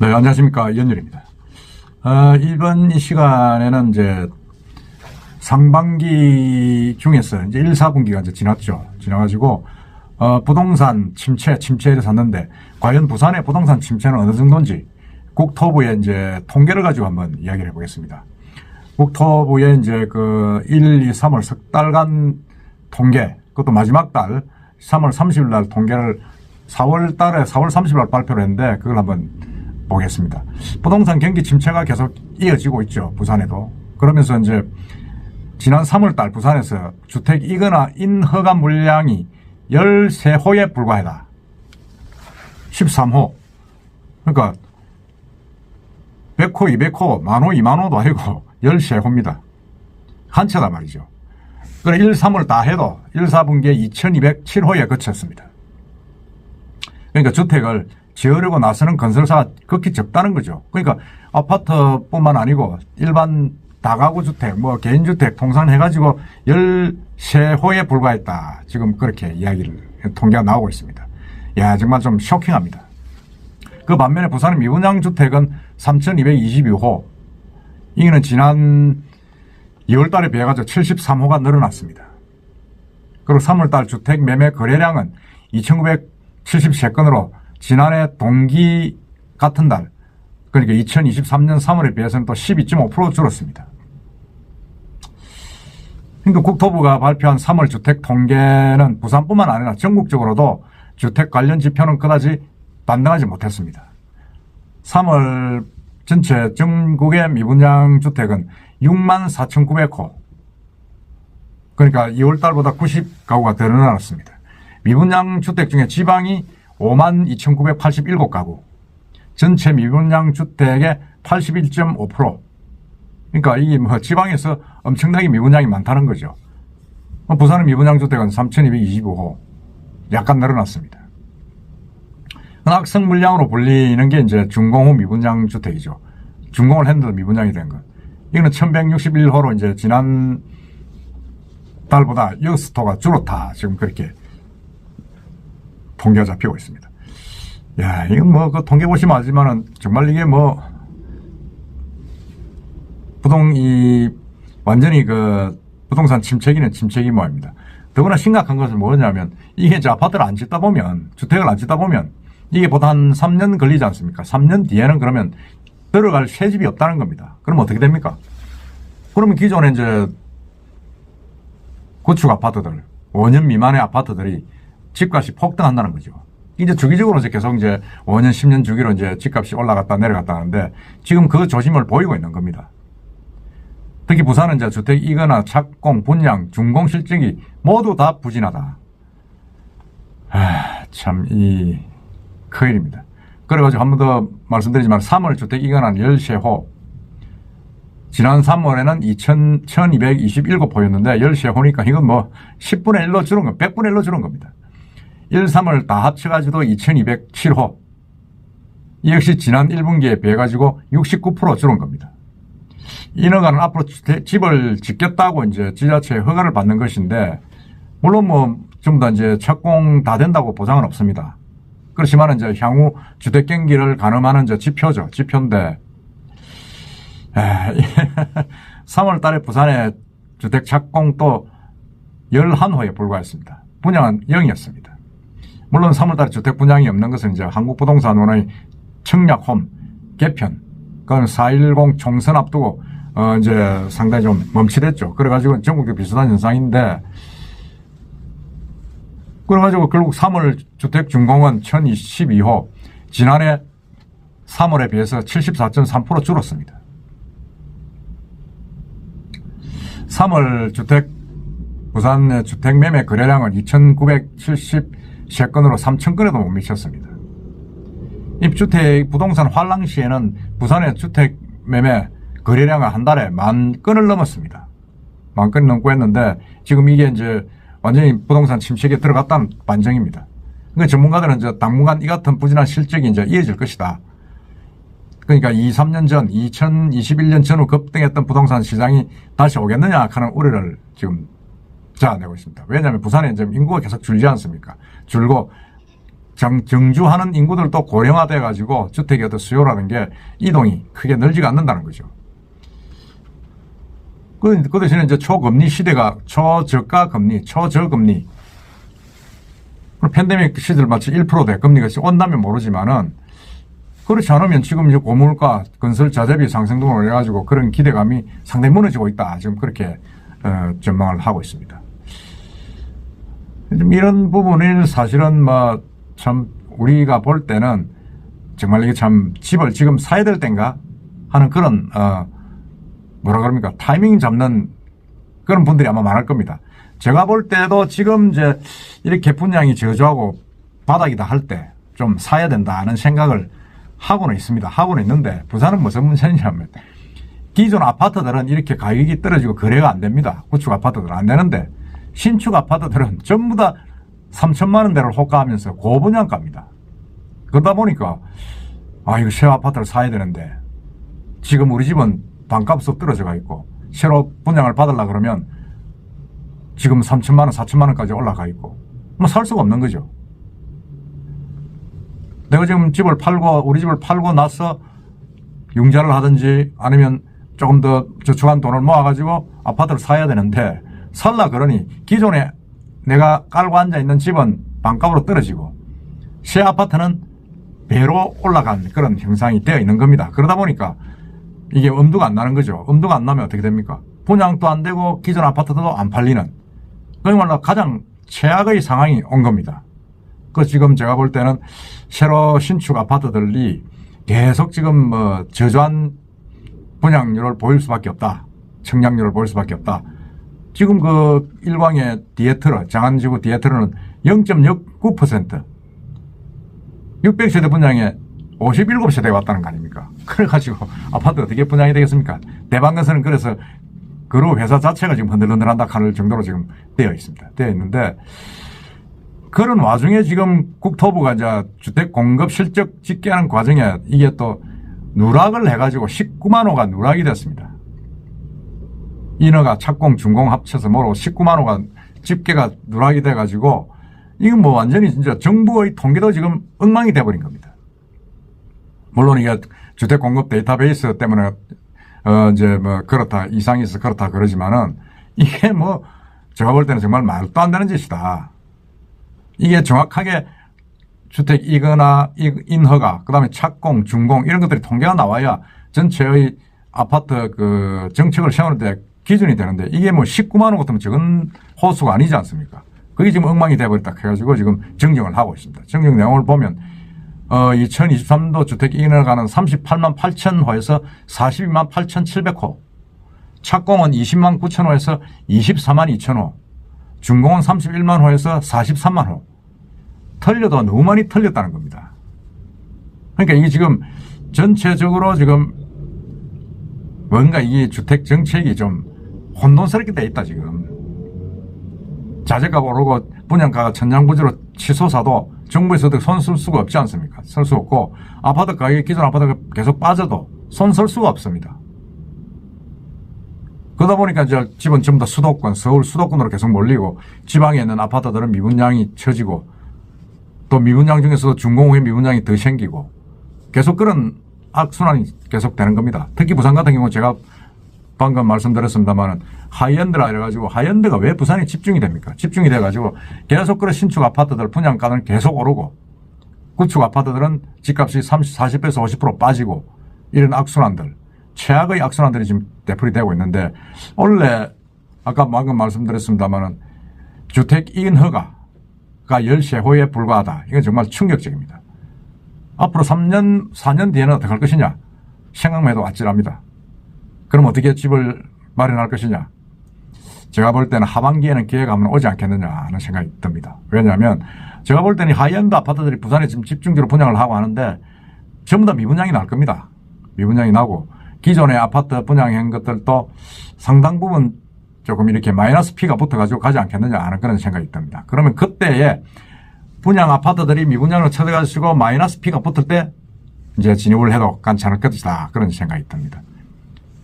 네, 안녕하십니까. 이현열입니다. 이번 이 시간에는 이제 상반기 중에서 이제 1, 4분기가 이제 지났죠. 지나가지고, 부동산 침체를 샀는데, 과연 부산의 부동산 침체는 어느 정도인지 국토부의 이제 통계를 가지고 한번 이야기를 해보겠습니다. 국토부의 이제 그 1, 2, 3월 석 달간 통계, 그것도 마지막 달 3월 30일 날 통계를 4월 달에 4월 30일 날 발표를 했는데, 그걸 한번 보겠습니다. 부동산 경기 침체가 계속 이어지고 있죠. 부산에도. 그러면서 이제 지난 3월 달 부산에서 주택 이거나 인허가 물량이 13호에 불과하다. 13호. 그러니까 100호, 200호, 만호, 2만호도 아니고 13호입니다. 한 채다 말이죠. 그래 1, 3월 다 해도 1, 4분기에 2207호에 그쳤습니다. 그러니까 주택을 지으려고 나서는 건설사가 극히 적다는 거죠. 그러니까 아파트뿐만 아니고 일반 다가구 주택, 뭐 개인주택 통산해가지고 13호에 불과했다. 지금 그렇게 이야기를, 통계가 나오고 있습니다. 야, 정말 좀 쇼킹합니다. 그 반면에 부산의 미분양 주택은 3222호. 이거는 지난 2월 달에 비해가지고 73호가 늘어났습니다. 그리고 3월 달 주택 매매 거래량은 2973건으로 지난해 동기 같은 달, 그러니까 2023년 3월에 비해서는 또 12.5% 줄었습니다. 그러니까 국토부가 발표한 3월 주택 통계는 부산뿐만 아니라 전국적으로도 주택 관련 지표는 그다지 반등하지 못했습니다. 3월 전체 전국의 미분양 주택은 64,900호. 그러니까 2월 달보다 90가구가 더 늘어났습니다. 미분양 주택 중에 지방이 52,987가구. 전체 미분양 주택의 81.5%. 그러니까 이게 뭐 지방에서 엄청나게 미분양이 많다는 거죠. 부산의 미분양 주택은 3,225호. 약간 늘어났습니다. 학생 물량으로 불리는 게 이제 준공후 미분양 주택이죠. 준공을 했는데 미분양이 된 것. 이거는 1,161호로 이제 지난 달보다 6호가 줄었다. 지금 그렇게 통계가 잡히고 있습니다. 야, 이건 뭐, 그 통계 보시면 알지만은, 정말 이게 뭐, 완전히 그, 부동산 침체기는 침체기 모양입니다. 더구나 심각한 것은 뭐냐면, 이게 이제 아파트를 안 짓다 보면, 주택을 안 짓다 보면, 이게 보다 한 3년 걸리지 않습니까? 3년 뒤에는 그러면 들어갈 새 집이 없다는 겁니다. 그럼 어떻게 됩니까? 그러면 기존에 이제, 구축 아파트들, 5년 미만의 아파트들이 집값이 폭등한다는 거죠. 이제 주기적으로 이제 계속 이제 5년, 10년 주기로 이제 집값이 올라갔다 내려갔다 하는데 지금 그 조짐을 보이고 있는 겁니다. 특히 부산은 이제 주택 이거나 착공, 분양, 준공 실적이 모두 다 부진하다. 참, 큰일입니다. 그래가지고 한 번 더 말씀드리지만 3월 주택 이거나 13호. 지난 3월에는 1227호였는데 13호니까 이건 뭐 10분의 1로 줄은 거, 100분의 1로 줄은 겁니다. 1, 3월 다 합쳐가지고 2207호. 이 역시 지난 1분기에 비해가지고 69% 줄은 겁니다. 인허가는 앞으로 집을 짓겠다고 이제 지자체의 허가를 받는 것인데, 물론 뭐, 전부 다 이제 착공 다 된다고 보장은 없습니다. 그렇지만 이제 향후 주택 경기를 가늠하는 이제 지표죠. 지표인데, 3월 달에 부산의 주택 착공 또 11호에 불과했습니다. 분양은 0이었습니다. 물론 3월달에 주택 분양이 없는 것은 이제 한국부동산원의 청약홈 개편, 그건 4.10 총선 앞두고 이제 상당히 좀 멈칫했죠. 그래가지고 전국에 비슷한 현상인데, 그래가지고 결국 3월 주택 준공은 1,012호, 지난해 3월에 비해서 74.3% 줄었습니다. 3월 부산의 주택 매매 거래량은 2,973건으로 3,000건에도 못 미쳤습니다. 이 부동산 활랑 시에는 부산의 주택 매매 거래량은 한 달에 10,000건을 넘었습니다. 10,000건이 넘고 했는데 지금 이게 이제 완전히 부동산 침체기에 들어갔다는 반증입니다. 그러니까 전문가들은 이제 당분간 이 같은 부진한 실적이 이제 이어질 것이다. 그러니까 2, 3년 전, 2021년 전후 급등했던 부동산 시장이 다시 오겠느냐 하는 우려를 지금 자아내고 있습니다. 왜냐하면 부산에 지금 인구가 계속 줄지 않습니까? 줄고 정주하는 인구들도 고령화돼 가지고 주택의 어떤 수요라는 게 이동이 크게 늘지가 않는다는 거죠. 그 대신에 이제 초금리 시대가 초저가 금리, 초저금리. 팬데믹 시절 마치 1%대 금리가 온다면 모르지만은 그렇지 않으면 지금 이제 고물가, 건설 자재비 상승 등으로 해가지고 그런 기대감이 상당히 무너지고 있다. 지금 그렇게 전망을 하고 있습니다. 좀 이런 부분을 사실은 뭐 참 우리가 볼 때는 정말 이게 참 집을 지금 사야 될 때인가 하는 그런 뭐라 그럽니까 타이밍 잡는 그런 분들이 아마 많을 겁니다. 제가 볼 때도 지금 이제 이렇게 분양이 저조하고 바닥이다 할 때 좀 사야 된다는 생각을 하고는 있습니다. 하고는 있는데 부산은 무슨 문제냐면 기존 아파트들은 이렇게 가격이 떨어지고 거래가 안 됩니다. 구축 아파트들은 안 되는데 신축 아파트들은 전부 다 3천만 원대를 호가하면서 고분양가입니다. 그러다 보니까 이거 새 아파트를 사야 되는데 지금 우리 집은 반값으로 떨어져가 있고 새로 분양을 받으려고 그러면 지금 3천만 원, 4천만 원까지 올라가 있고 뭐 살 수가 없는 거죠. 내가 지금 집을 팔고 우리 집을 팔고 나서 융자를 하든지 아니면 조금 더 저축한 돈을 모아가지고 아파트를 사야 되는데 살라 그러니 기존에 내가 깔고 앉아있는 집은 반값으로 떨어지고 새 아파트는 배로 올라간 그런 형상이 되어 있는 겁니다. 그러다 보니까 이게 엄두가 안 나는 거죠. 엄두가 안 나면 어떻게 됩니까? 분양도 안 되고 기존 아파트도 안 팔리는 그야말로 가장 최악의 상황이 온 겁니다. 그 지금 제가 볼 때는 새로 신축 아파트들이 계속 지금 뭐 저조한 분양률을 보일 수밖에 없다. 청약률을 보일 수밖에 없다. 지금 그 일광의 디에트러, 장안지구 디에트러는 0.69%. 600세대 분양에 57세대가 왔다는 거 아닙니까? 그래가지고 아파트 어떻게 분양이 되겠습니까? 대방건설은 그래서 그룹 회사 자체가 지금 흔들흔들한다 할 정도로 지금 되어 있습니다. 되어 있는데 그런 와중에 지금 국토부가 이제 주택 공급 실적 집계하는 과정에 이게 또 누락을 해가지고 19만 호가 누락이 됐습니다. 인허가 착공 준공 합쳐서 뭐로 19만 호가 집계가 누락이 돼가지고 이건 뭐 완전히 진짜 정부의 통계도 지금 엉망이 돼버린 겁니다. 물론 이게 주택 공급 데이터베이스 때문에 이제 뭐 그렇다 이상이 있어 그렇다 그러지만은 이게 뭐 제가 볼 때는 정말 말도 안 되는 짓이다. 이게 정확하게 주택 이거나 인허가 그다음에 착공 준공 이런 것들이 통계가 나와야 전체의 아파트 그 정책을 세우는 데 기준이 되는데 이게 뭐 19만 원 같으면 적은 호수가 아니지 않습니까? 그게 지금 엉망이 돼버렸다 해가지고 지금 정정을 하고 있습니다. 정정 내용을 보면 2023도 주택 인허가는 38만 8천 호에서 42만 8,700호, 착공은 20만 9천 호에서 24만 2천 호, 준공은 31만 호에서 43만 호. 틀려도 너무 많이 틀렸다는 겁니다. 그러니까 이게 지금 전체적으로 지금 뭔가 이 주택 정책이 좀 혼돈스럽게 돼 있다 지금. 자재가 오르고 분양가가 천장부지로 치솟아도 정부에서도 손 쓸 수가 없지 않습니까? 쓸 수 없고 아파트 가격이 기존 아파트가 계속 빠져도 손 쓸 수가 없습니다. 그러다 보니까 이제 집은 전부 다 수도권, 서울 수도권으로 계속 몰리고 지방에 있는 아파트들은 미분양이 처지고 또 미분양 중에서도 준공 후에 미분양이 더 생기고 계속 그런 악순환이 계속 되는 겁니다. 특히 부산 같은 경우 제가 방금 말씀드렸습니다만 하이엔드라 이래가지고 하이엔드가 왜 부산에 집중이 됩니까? 집중이 돼가지고 계속 그런 신축 아파트들 분양가는 계속 오르고 구축 아파트들은 집값이 40에서 50% 빠지고 이런 악순환들 최악의 악순환들이 지금 되풀이 되고 있는데 원래 아까 방금 말씀드렸습니다만 주택 인허가가 13호에 불과하다. 이건 정말 충격적입니다. 앞으로 3년, 4년 뒤에는 어떻게 할 것이냐? 생각만 해도 아찔합니다. 그럼 어떻게 집을 마련할 것이냐? 제가 볼 때는 하반기에는 기회가 한번 오지 않겠느냐 하는 생각이 듭니다. 왜냐하면 제가 볼 때는 하이엔드 아파트들이 부산에 지금 집중적으로 분양을 하고 하는데 전부 다 미분양이 날 겁니다. 미분양이 나고 기존의 아파트 분양한 것들도 상당 부분 조금 이렇게 마이너스 피가 붙어가지고 가지 않겠느냐 하는 그런 생각이 듭니다. 그러면 그때에 분양 아파트들이 미분양을 쳐들어가지고 마이너스 피가 붙을 때 이제 진입을 해도 괜찮을 것이다. 그런 생각이 듭니다.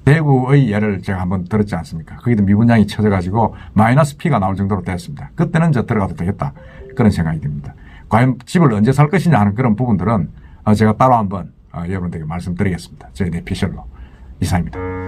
대구의 예를 제가 한번 들었지 않습니까? 거기도 미분양이 쳐져가지고 마이너스 피가 나올 정도로 됐습니다. 그때는 이제 들어가도 되겠다. 그런 생각이 듭니다. 과연 집을 언제 살 것이냐 하는 그런 부분들은 제가 따로 한번 여러분들에게 말씀드리겠습니다. 저희 내피셜로. 이상입니다.